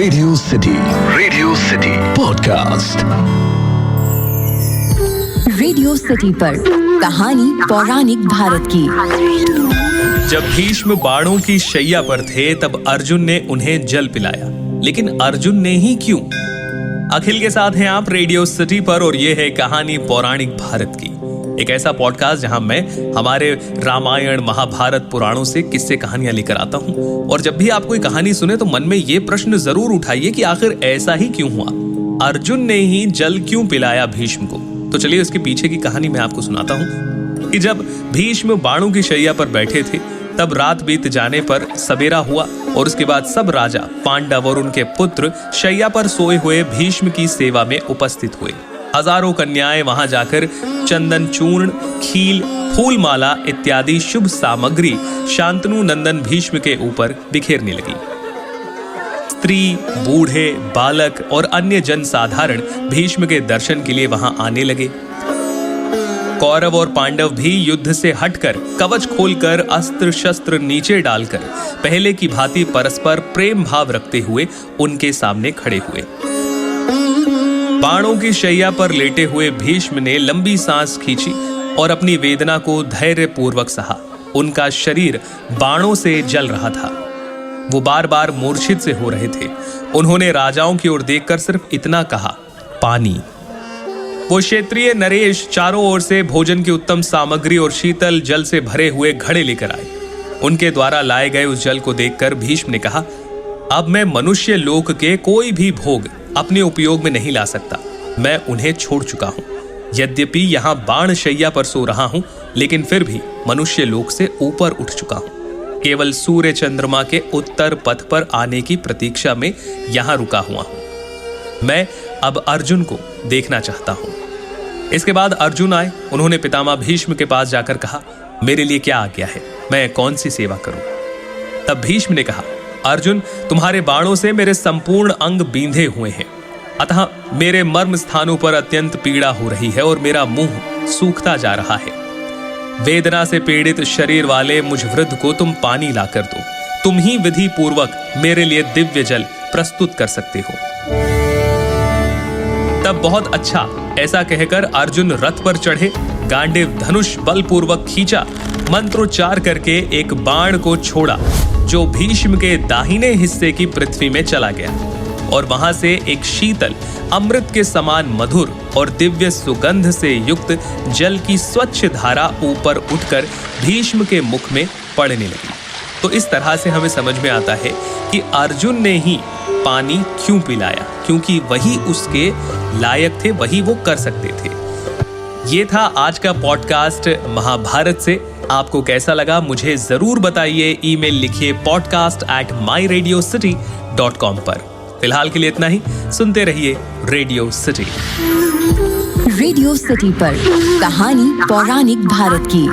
Radio city podcast. Radio city पर कहानी पौराणिक भारत की। जब भीष्म बाणों की शैया पर थे तब अर्जुन ने उन्हें जल पिलाया, लेकिन अर्जुन ने ही क्यों? अखिल के साथ हैं आप रेडियो सिटी पर और ये है कहानी पौराणिक भारत की, एक ऐसा पॉडकास्ट जहां मैं हमारे रामायण, महाभारत, पुराणों से किस्से कहानियां लेकर आता हूं। और जब भी आप कोई कहानी सुने तो मन में ये प्रश्न जरूर उठाइए कि आखिर ऐसा ही क्यों हुआ? अर्जुन ने ही जल क्यों पिलाया भीष्म को? तो चलिए उसके पीछे की कहानी मैं आपको सुनाता हूं कि जब भीष्म बाणों की शैया पर बैठे थे तब रात बीत जाने पर सवेरा हुआ और उसके बाद सब राजा, पांडव और उनके पुत्र शैया पर सोए हुए भीष्म की सेवा में उपस्थित हुए। हजारों कन्याएं वहां जाकर चंदन चूर्ण, खील, फूल माला इत्यादि शुभ सामग्री शांतनु नंदन भीष्म के ऊपर बिखेरने लगी। स्त्री, बूढ़े, बालक और अन्य जन साधारण भीष्म के दर्शन के लिए वहां आने लगे। कौरव और पांडव भी युद्ध से हटकर कवच खोलकर अस्त्र शस्त्र नीचे डालकर पहले की भांति परस्पर प्रेम भाव रखते हुए उनके सामने खड़े हुए। बाणों की शैया पर लेटे हुए भीष्म ने लंबी सांस खींची और अपनी वेदना को धैर्य पूर्वक सहा। उनका शरीर बाणों से जल रहा था। वो बार बार मूर्छित से हो रहे थे। उन्होंने राजाओं की ओर देखकर सिर्फ इतना कहा, पानी। वो क्षेत्रीय नरेश चारों ओर से भोजन की उत्तम सामग्री और शीतल जल से भरे हुए घड़े लेकर आए। उनके द्वारा लाए गए उस जल को देखकर भीष्म ने कहा, अब मैं मनुष्य लोक के कोई भी भोग अपने उपयोग में नहीं ला सकता। मैं उन्हें छोड़ चुका हूं। यद्यपि यहां बाण शैया पर सो रहा हूं, लेकिन फिर भी मनुष्य लोक से ऊपर उठ चुका हूं। केवल सूर्य चंद्रमा के उत्तर पथ पर आने की प्रतीक्षा में यहां रुका हुआ हूं। मैं अब अर्जुन को देखना चाहता हूं। इसके बाद अर्जुन आए। उन्होंने पितामह भीष्म के पास जाकर कहा, मेरे लिए क्या आज्ञा है? मैं कौन सी सेवा करूं? तब भीष्म ने कहा, अर्जुन, तुम्हारे बाणों से मेरे संपूर्ण अंग बींधे हुए हैं, अतः मेरे मर्म स्थानों पर अत्यंत पीड़ा हो रही है और मेरा मुंह सूखता जा रहा है। वेदना से पीड़ित शरीर वाले मुझ वृद्ध को तुम पानी लाकर दो। तुम ही विधि पूर्वक मेरे लिए दिव्य जल प्रस्तुत कर सकते हो। तब बहुत अच्छा, ऐसा कहकर अर्जुन रथ पर चढ़े, गांडीव धनुष बलपूर्वक खींचा, मंत्रोच्चार करके एक बाण को छोड़ा जो भीष्म के दाहिने हिस्से की पृथ्वी में चला गया और वहां से एक शीतल, अमृत के समान मधुर और दिव्य सुगंध से युक्त जल की स्वच्छ धारा ऊपर उठकर भीष्म के मुख में पड़ने लगी। तो इस तरह से हमें समझ में आता है कि अर्जुन ने ही पानी क्यों पिलाया, क्योंकि वही उसके लायक थे, वही वो कर सकते थे। ये था आज का पॉडकास्ट महाभारत से। आपको कैसा लगा मुझे जरूर बताइए। ईमेल लिखिए podcast@myradiocity.com पर। फिलहाल के लिए इतना ही। सुनते रहिए रेडियो सिटी। रेडियो सिटी पर कहानी पौराणिक भारत की।